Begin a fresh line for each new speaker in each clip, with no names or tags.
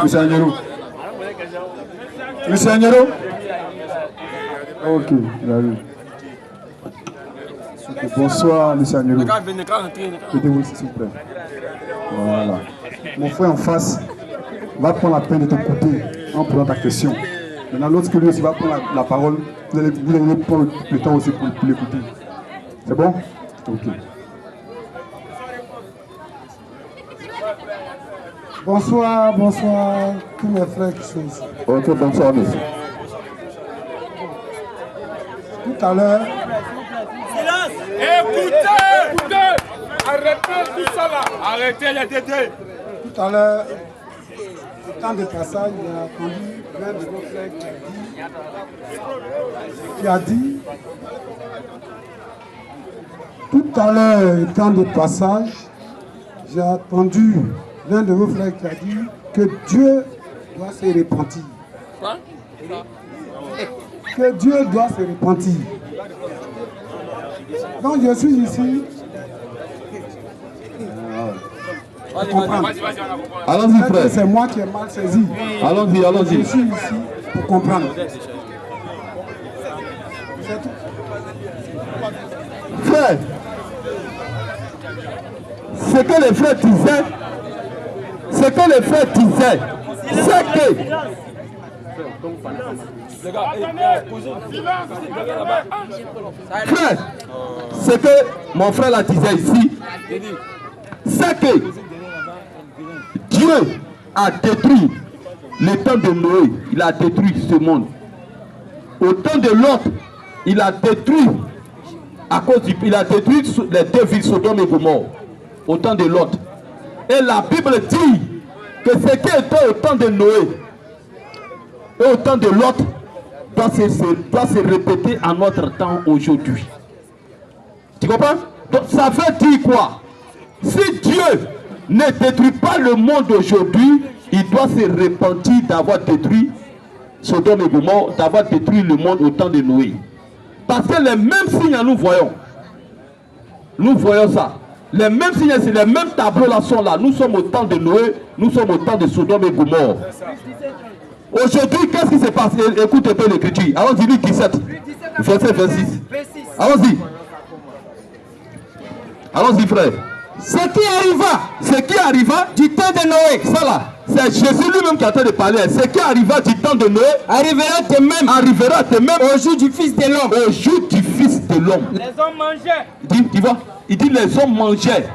Monsieur Agnero. Monsieur Agnero. Ok, j'arrive. Bonsoir, monsieur Agnero. Mettez-vous ici, s'il vous plaît. Voilà. Mon frère en face va prendre la peine de te couper en prenant ta question. Maintenant, l'autre que lui aussi va prendre la parole. Vous allez prendre le temps aussi pour l'écouter. C'est bon? Ok.
Bonsoir, bonsoir, tous mes frères qui sont ici.
Ok, bonsoir, monsieur.
Tout à l'heure.
Écoutez! Arrêtez tout ça là! Arrêtez les tétés!
Tout à l'heure, au temps de passage, j'ai entendu l'un de vos frères qui a dit. Tout à l'heure, au temps de passage, j'ai entendu l'un de vos frères qui a dit que Dieu doit se repentir. Que Dieu doit se repentir. Donc je suis ici.
Allons-y, frère.
C'est moi qui ai mal saisi.
Allons-y, allons-y.
Je suis ici pour comprendre.
Frère, ce que les frères disaient, c'est que frère, ce que mon frère la disait ici, c'est que Dieu a détruit le temps de Noé, il a détruit ce monde. Au temps de Lot, il a détruit il a détruit les deux villes Sodome et Gomorrhe au temps de Lot. Et la Bible dit que ce qui était au temps de Noé et au temps de Lot doit se répéter à notre temps aujourd'hui. Tu comprends? Donc ça veut dire quoi? Si Dieu ne détruit pas le monde aujourd'hui, il doit se repentir d'avoir détruit Sodome et Gomorrhe, d'avoir détruit le monde au temps de Noé. Parce que les mêmes signes nous voyons ça. Les mêmes signes, les mêmes tableaux là sont là. Nous sommes au temps de Noé, nous sommes au temps de Sodome et Gomorrhe. Aujourd'hui, qu'est-ce qui se passe? Écoute un peu l'écriture. Allons-y, Luc 17, verset 26. Allons-y. Allons-y, frère. Ce qui arriva du temps de Noé, ça là, c'est Jésus lui-même qui est en train de parler. Ce qui arriva du temps de Noé arrivera de même au jour du Fils de l'homme. Au jour du Fils de l'homme.
Les hommes mangeaient.
Il dit les hommes mangeaient.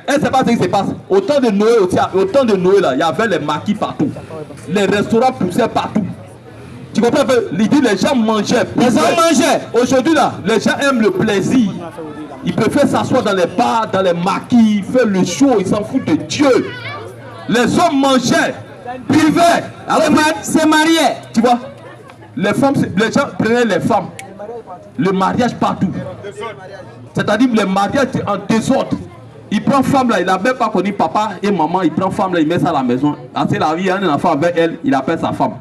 Et c'est pas ce qui se passe. Au temps de Noé là, il y avait les maquis partout. Les restaurants poussaient partout. Tu comprends? Il dit les gens mangeaient. Les hommes mangeaient. Aujourd'hui là, les gens aiment le plaisir. Ils préfèrent s'asseoir dans les bars, dans les maquis, faire le show, ils s'en foutent de Dieu. Les hommes mangeaient, buvaient, se mariaient. Tu vois? Les gens prenaient les femmes. Le mariage partout. C'est-à-dire le mariage en désordre. Il prend femme là, il n'a même pas connu papa et maman, il prend femme là, il met ça à la maison. Assez la vie, il y a un enfant avec elle, il appelle sa femme.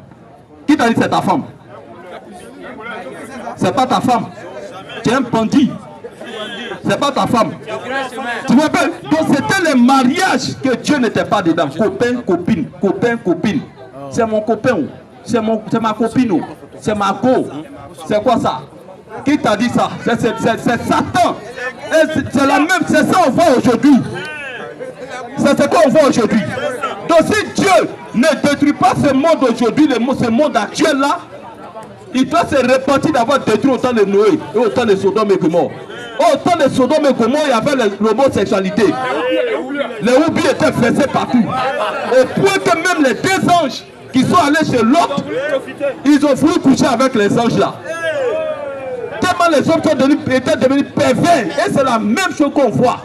Qui t'a dit que c'est ta femme? C'est pas ta femme. Tu es un bandit. C'est pas ta femme. Tu vois bien? Donc c'était le mariage que Dieu n'était pas dedans. Copain, copine, copain, copine. C'est mon copain. C'est ma copine. C'est ma go. C'est quoi ça? Qui t'a dit ça? C'est Satan. C'est la même, c'est ça qu'on voit aujourd'hui. C'est ce qu'on voit aujourd'hui. Donc si Dieu ne détruit pas ce monde aujourd'hui, ce monde actuel là, il doit se repentir d'avoir détruit autant de Noé et autant de Sodome et Gomorrhe. Au temps de Sodome et Gomorrhe, il y avait l'homosexualité. Les houbilles étaient fessés partout. Au point que même les deux anges qui sont allés chez Lot, ils ont voulu coucher avec les anges là. Tellement les hommes étaient devenus pervers. Et c'est la même chose qu'on voit.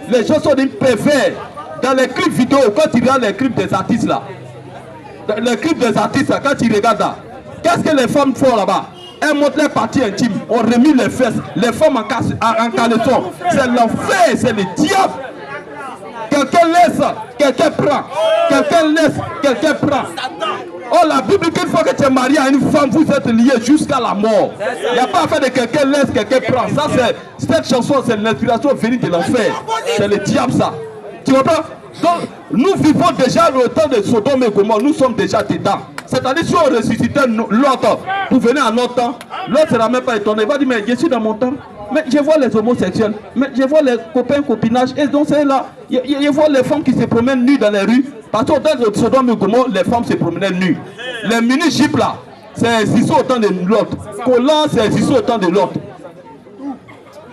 Les gens sont devenus pervers. Dans les clips vidéo, quand tu regardes les clips des artistes là, les clips des artistes là, quand tu regardes là, qu'est-ce que les femmes font là-bas? Elles montrent les parties intimes, on remet les fesses, les femmes en caleçon. C'est l'enfer, c'est le diable. Quelqu'un laisse, quelqu'un prend. Quelqu'un laisse, quelqu'un prend. Oh, la Bible dit qu'une fois que tu es marié à une femme, vous êtes liés jusqu'à la mort. Il n'y a pas à faire de quelqu'un laisse, quelqu'un prend. Ça, cette chanson, c'est l'inspiration venue de l'enfer. C'est le diable, ça. Tu comprends? Donc, nous vivons déjà le temps de Sodome et Gomorrhe, nous sommes déjà dedans. C'est-à-dire, si on ressuscitait l'autre, vous venez en notre temps, l'autre ne sera même pas étonné. Il va dire, mais je suis dans mon temps, mais je vois les homosexuels, mais je vois les copains, copinage, et donc c'est là, je vois les femmes qui se promènent nues dans les rues, parce qu'au temps de Sodome et Gomorrhe, les femmes se promenaient nues. Les mini-jipes là, c'est existé au temps de l'autre. Collant, c'est existé au temps de l'autre.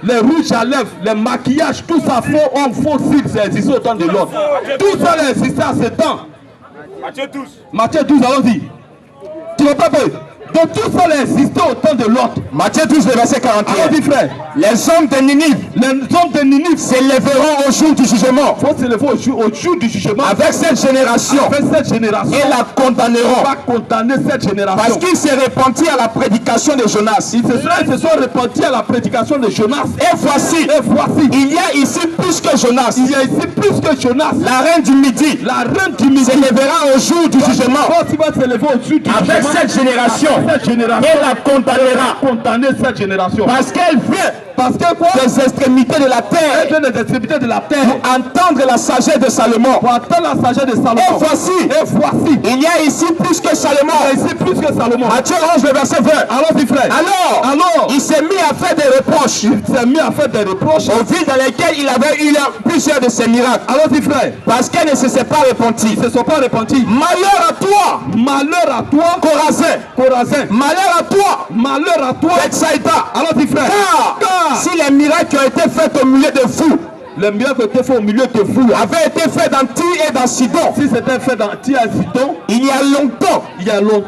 Les rouges à lèvres, les maquillages, tout ça, faux homme, faux cils, c'est existé au temps de l'autre. Tout ça a existé à ce temps.
Matthieu 12.
Matthieu 12, allons-y. Tu ne vas pas faire. Donc tout ça a existé au temps de l'autre.
Matthieu 12, le verset 41.
Allons-y, frère.
Les hommes de Ninive s'élèveront au jour du jugement.
Il faut s'élever au jour du jugement.
Avec cette génération.
Et
la condamneront.
On va condamner cette génération.
Parce qu'ils s'est répandus à la prédication de Jonas.
Ils se sont répandus à la prédication de Jonas.
Et voici. Il y a ici plus que Jonas.
Il y a ici plus que Jonas.
La reine du Midi. S'élèvera au jour du jugement. Avec cette génération. Et la condamnera.
Condamner cette génération.
Parce qu'elle vient.
Parce que quoi?
Des extrémités de la terre.
Elle vient des extrémités de la terre.
Pour entendre la sagesse de Salomon.
Pour entendre la sagesse de Salomon.
Et voici. Il y a ici plus que Salomon.
Il y a ici plus que Salomon.
Matthieu 11, le verset 20.
Allons-y, frère.
Alors, il s'est mis à faire des reproches. Aux villes dans lesquelles il avait eu plusieurs de ses miracles.
Allons-y, frère.
Parce qu'elles ne se sont pas repenties.
Ils ne se sont pas repentis.
Malheur à toi.
Malheur à toi.
Corazin. Malheur à toi.
Malheur à toi.
Bethsaïda.
Allons-y, frère.
Car si les miracles qui ont été faits au milieu de vous,
les miracles qui ont été faits au milieu de vous
avaient été faits dans Tyr et dans Sidon.
Si c'était fait dans Tyr et Sidon,
il y a longtemps,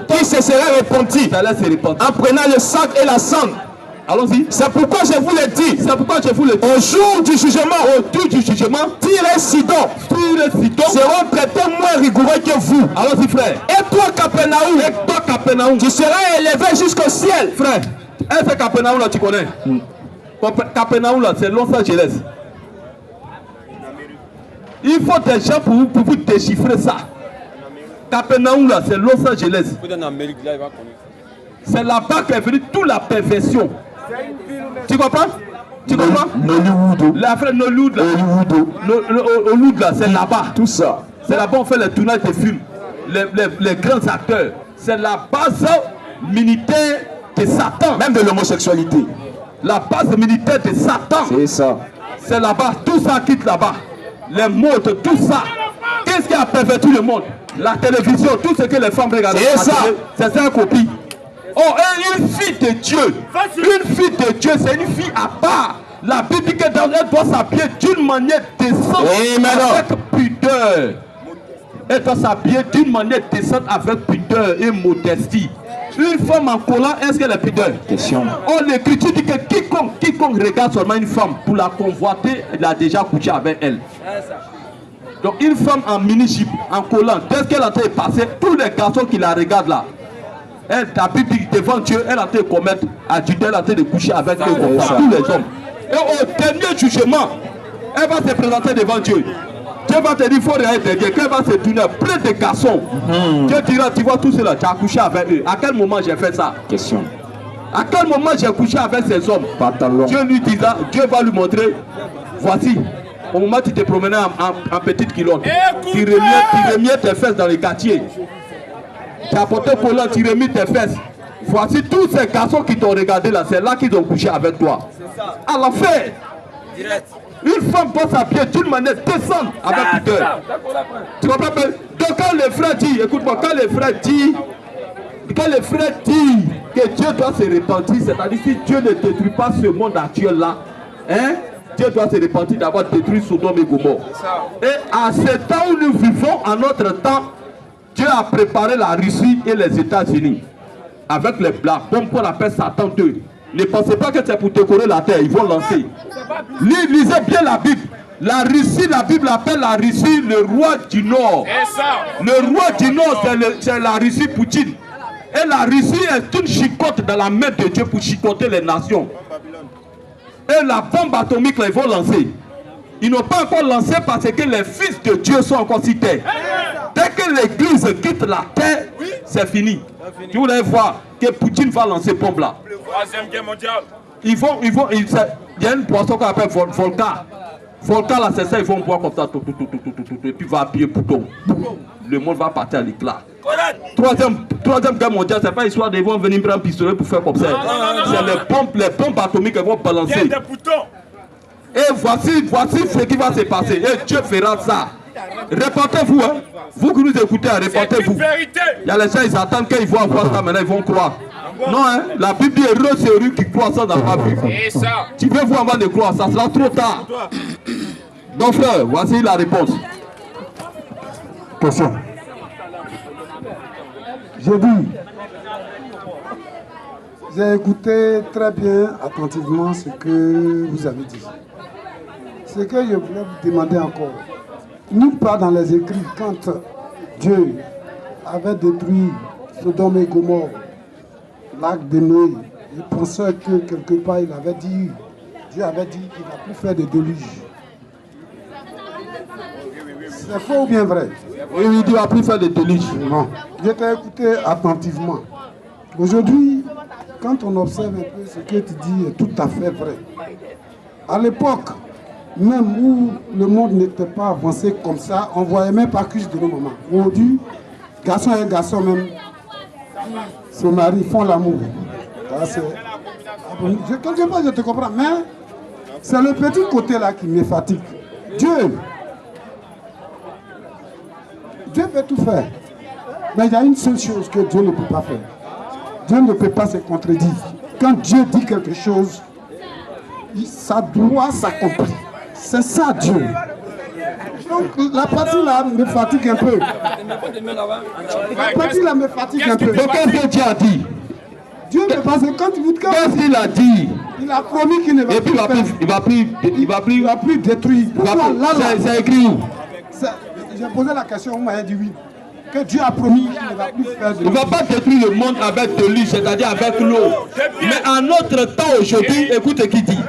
qui
se serait repenti en prenant le sac et la cendre.
Allons-y.
C'est pourquoi je vous le dis.
Au
jour du jugement, Tyr et Sidon seront traités moins rigoureux que vous.
Allons-y, frère.
Et toi, Capernaum, tu seras élevé jusqu'au ciel.
Frère, est-ce que Capernaum là tu connais? Capernaum là, c'est Los Angeles. Il faut des gens pour vous déchiffrer ça. Capernaum là, c'est Los Angeles. C'est là-bas qu'est venue toute la perversion. Tu comprends?
Nollywood.
La frère Nollywood là. Hollywood là, c'est là-bas.
Tout ça.
C'est là-bas on fait les tournages de films. Les grands acteurs. C'est la base militaire de Satan.
Même de l'homosexualité.
La base militaire de Satan.
C'est ça.
C'est là-bas. Tout ça quitte là-bas. Les modes, tout ça. Qu'est-ce qui a perverti le monde? La télévision, tout ce que les femmes regardent.
C'est ça.
C'est ça, une copie. Oh, et une fille de Dieu. Une fille de Dieu, c'est une fille à part. La Bible dit qu'elle doit s'habiller d'une manière décente, avec pudeur. Elle doit s'habiller d'une manière décente, avec pudeur et modestie. Une femme en collant, est-ce qu'elle est pudeur?
Question.
Oh, l'écriture dit que quiconque regarde seulement une femme pour la convoiter, il a déjà couché avec elle. Donc une femme en mini-jupe, en collant, dès qu'elle est en train de passer, tous les garçons qui la regardent là, elle, la Bible dit devant Dieu, elle est en train de commettre adultère, elle est en train de coucher avec eux, tous les hommes. Et au dernier jugement, elle va se présenter devant Dieu. Dieu va te dire, il faut regarder derrière. Quand elle va se tourner, plein de garçons. Dieu dira, tu vois tout cela, tu as couché avec eux. À quel moment j'ai fait ça?
Question.
À quel moment j'ai couché avec ces hommes?
Pantalon.
Dieu lui dira, Dieu va lui montrer, voici, au moment où tu te promenais en petite culotte, tu remis tes fesses dans les quartiers. Tu as porté collant, tu remis tes fesses. Voici tous ces garçons qui t'ont regardé là, c'est là qu'ils ont couché avec toi. À la fin, une femme doit s'habiller d'une manière décente avec pudeur. Tu comprends? Donc quand les frères disent, écoute-moi, quand les frères disent que Dieu doit se repentir, c'est-à-dire si Dieu ne détruit pas ce monde actuel là, hein, Dieu doit se repentir d'avoir détruit Sodome et Gomorrhe. Et à ce temps où nous vivons, en notre temps, Dieu a préparé la Russie et les États-Unis avec la bombe qu'on appelle Satan 2. Ne pensez pas que c'est pour décorer la terre, ils vont lancer. Lisez bien la Bible. La Russie, la Bible appelle la Russie le roi du Nord. Le roi du Nord, c'est la Russie Poutine. Et la Russie est une chicotte dans la main de Dieu pour chicoter les nations. Et la bombe atomique, là, ils vont lancer. Ils n'ont pas encore lancé parce que les fils de Dieu sont encore sur terre. Dès que l'église quitte la terre, c'est fini. Vous allez voir que Poutine va lancer bombe là.
Troisième guerre mondiale.
Il y a une poisson qu'on appelle volcan. Volcan là, c'est ça, ils vont boire comme ça, et puis va appuyer bouton. Le monde va partir à l'éclat. Troisième guerre mondiale, c'est pas histoire de vont venir prendre un pistolet pour faire comme ça. C'est les bombes atomiques qui vont balancer. Et voici ce qui va se passer. Et Dieu fera ça. Répentez-vous, hein. Vous qui nous écoutez, répentez-vous. Il y a les gens, ils attendent qu'ils vont voir ça, maintenant ils vont croire. Non, hein, la Bible dit heureux c'est celui qui croit ça dans ma vie. Tu veux voir avant de croire, ça sera trop tard. Donc frère, voici la réponse.
Question. J'ai écouté très bien, attentivement ce que vous avez dit. Ce que je voulais vous demander encore. Nulle part dans les écrits, quand Dieu avait détruit Sodome et Gomorrhe, l'arc de Noé, je pensais que quelque part il avait dit, Dieu avait dit qu'il ne va plus faire de déluge. C'est faux ou bien vrai?
Oui, Dieu ne va plus faire de déluge.
Non. Je t'ai écouté attentivement. Aujourd'hui, quand on observe un peu ce que tu dis est tout à fait vrai. À l'époque, même où le monde n'était pas avancé comme ça, on ne voyait même pas cuisse de nos mamans. Aujourd'hui, garçon et garçon même se marient, font l'amour. Quelque part, je te comprends, mais c'est le petit côté là qui me fatigue. Dieu peut tout faire. Mais il y a une seule chose que Dieu ne peut pas faire. Dieu ne peut pas se contredire. Quand Dieu dit quelque chose, ça doit s'accomplir. C'est ça Dieu. Donc la partie là me fatigue un peu. La partie là me fatigue un peu.
Qu'est-ce que Dieu a dit?
Dieu ne passe quand vous
qu'est-ce qu'il a dit?
Il a promis qu'il ne va plus faire.
Il va plus
détruire.
C'est écrit où?
J'ai posé la question, on m'a dit oui. Que Dieu a promis qu'il ne va plus faire de...
Il ne va pas détruire le monde avec de l'eau, c'est-à-dire avec l'eau. Mais en notre temps aujourd'hui, écoute qui dit.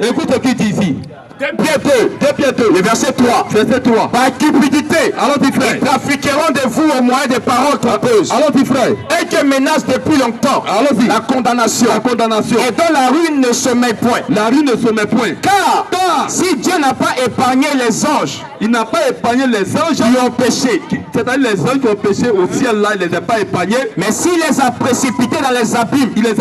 Écoute qui dit ici. Bientôt, le verset 3. Verset 3. Par cupidité, allons-y frère, ils trafiqueront de vous au moyen des paroles trompeuses. Allons-y frère. Et qui menace depuis longtemps. Allons-y. La condamnation. Et dont la ruine ne se met point. Car si Dieu n'a pas épargné les anges, il n'a pas épargné les anges qui ont péché. C'est-à-dire les anges qui ont péché au ciel là, il ne les a pas épargnés. Mais s'il les a précipités dans les abîmes, les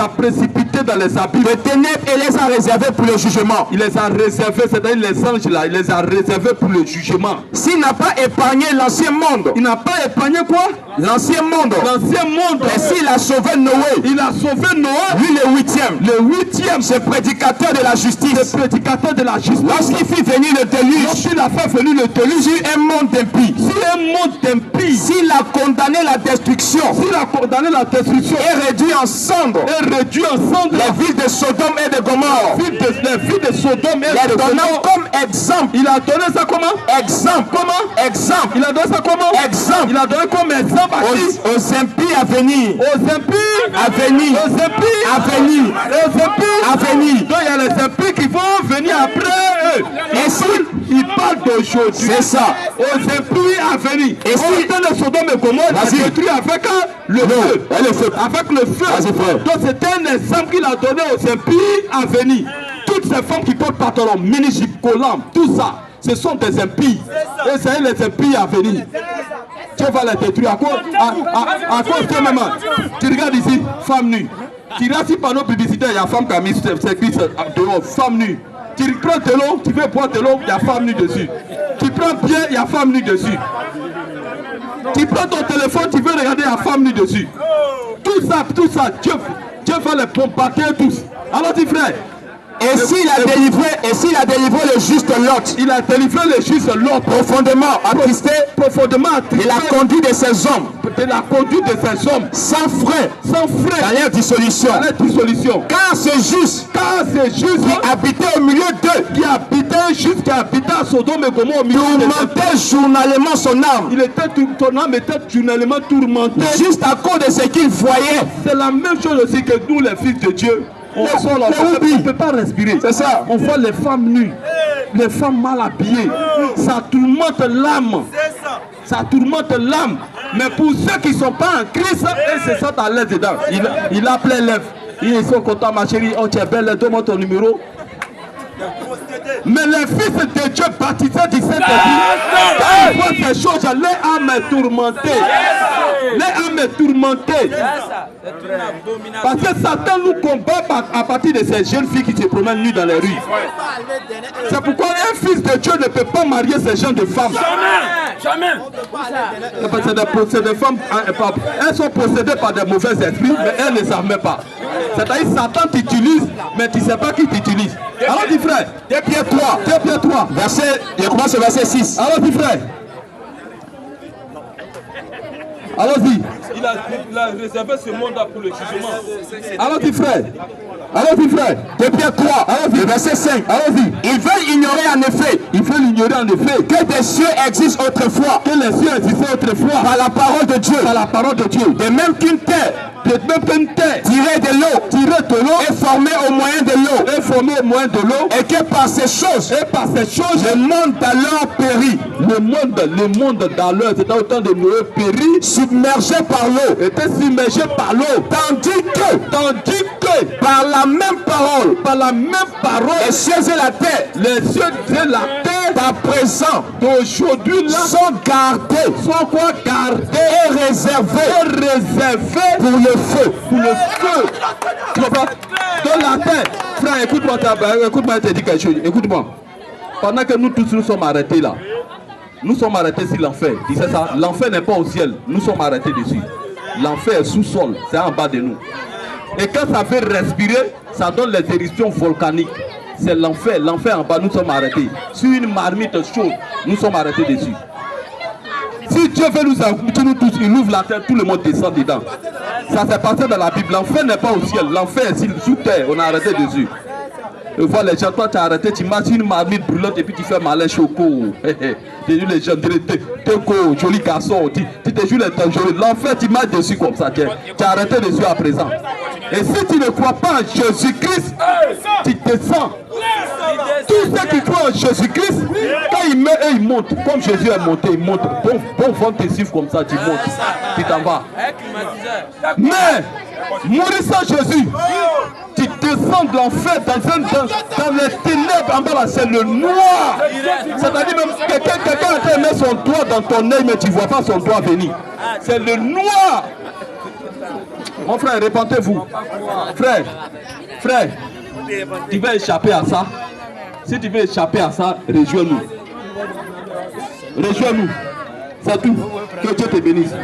ténèbres, et les a réservés pour le jugement. Il les a réservés, c'est-à-dire les anges là, il les a réservés pour le jugement. S'il n'a pas épargné l'ancien monde, il n'a pas épargné quoi? L'ancien monde. Et s'il a sauvé Noé, lui le huitième, ce prédicateur de la justice. Lorsqu'il fit venir le déluge, sur un monde impie. S'il a condamné la destruction, et réduit en cendres les villes de Sodome et de Gomorrhe, les donnant comme exemple. Il a donné ça comment? Exemple. Il a donné ça comment? Exemple. Il a donné comme exemple aux impies à venir. Donc il y a les impies qui vont venir après eux. Et s'il parle d'aujourd'hui, c'est ça. Aux impies à venir. Et si le Sodome et Gomorrhe a détruit avec le feu. Avec le feu. Donc c'est un exemple qu'il a donné aux impies à venir. Toutes ces femmes qui portent pantalon, mini-jupe, collant, tout ça, ce sont des impies. Et c'est les impies à venir. Dieu va les détruire. À cause de même. Tu regardes ici, femme nue. Tu regardes ici par nos publicités, il y a femme qui a mis ses cuisses dehors, femme nue. Tu prends de l'eau, tu veux boire de l'eau, il y a femme nue dessus. Tu prends bien, il y a femme nue dessus. Tu prends ton téléphone, tu veux regarder, il y a femme nue dessus. Tout ça, Dieu va les bombarder tous. Alors dis frère. Et s'il a délivré le juste Lot, profondément attristé, de la conduite de ces hommes, sans frais, dans leur dissolution. Car c'est juste, qui habitait au milieu d'eux, qui habitait à Sodome et Gomorrhe, tourmentait journalement son âme. Ton âme était journalement tourmentée. Juste à cause de ce qu'il voyait. C'est la même chose aussi que nous, les fils de Dieu. On ne peut pas respirer. C'est ça. On voit les femmes nues, les femmes mal habillées. Ça tourmente l'âme. Mais pour ceux qui ne sont pas en Christ, ils se sentent à l'aise dedans. Il appelle lèvres. Ils sont contents, ma chérie. Oh, tu es belle, donne-moi ton numéro. Mais les fils de Dieu baptisés du Saint-Esprit, quand ils voient ces choses, les âmes est tourmentée. Les âmes est tourmentée. Parce que Satan nous combat à partir de ces jeunes filles qui se promènent nues dans les rues. C'est pourquoi un fils de Dieu ne peut pas marier ces gens de femmes.
Jamais.
C'est des femmes, elles sont possédées par des mauvais esprits, mais elles ne savent même pas. C'est-à-dire Satan t'utilise, mais tu ne sais pas qui t'utilise. Alors dis frère, 2 Pierre 3, verset, je commence au verset 6. Alors dis frère. Allons-y.
Il a réservé ce monde pour le jugement.
Allons-y frère. 2 Pierre 3, allons-y, verset 5, allons-y. Ils veulent ignorer en effet que des cieux existent autrefois, par la parole de Dieu, de même qu'une terre, tirée de l'eau, est formée au moyen de l'eau, et que par ces choses, le monde d'alors périt. Le monde d'alors, c'était au temps de Noé périt, submergé par l'eau, tandis que par la même parole, les cieux et la terre, à présent, d'aujourd'hui là, sont gardés et réservés pour le feu. Tu comprends? Dans la terre, frère, écoute-moi, je te dis quelque chose. Écoute-moi. Pendant que nous tous nous sommes arrêtés là, nous sommes arrêtés sur l'enfer. Tu sais ça? L'enfer n'est pas au ciel, nous sommes arrêtés dessus. L'enfer est sous-sol, c'est en bas de nous. Et quand ça fait respirer, ça donne les éruptions volcaniques. C'est l'enfer en bas, nous sommes arrêtés. Sur une marmite chaude, nous sommes arrêtés dessus. Si Dieu veut nous accoucher, nous tous, il ouvre la terre, tout le monde descend dedans. Ça s'est passé dans la Bible. L'enfer n'est pas au ciel, l'enfer est sous terre, on a arrêté dessus. Et voilà les gens, toi tu as arrêté, tu marches une marmite brûlante et puis tu fais malin choco. Tu dis les gens, t'es joli garçon, tu te joues les joli. L'enfer, tu marches dessus comme ça, tu as arrêté dessus à présent. Et si tu ne crois pas en Jésus-Christ, tu descends. Tous ceux qui croient en Jésus-Christ, quand ils meurent, ils montent. Comme Jésus est monté, ils montent. Bon vent te suivre comme ça, tu montes. Tu t'en vas. Mais, mourir sans Jésus, tu descends de l'enfer dans les ténèbres. En bas là, c'est le noir. C'est-à-dire même quelqu'un est en train de mettre son doigt dans ton œil, mais tu ne vois pas son doigt venir. C'est le noir. Mon frère, répentez-vous. Frère, tu vas échapper à ça. Si tu veux échapper à ça, rejoins-nous. C'est tout. Que Dieu te bénisse.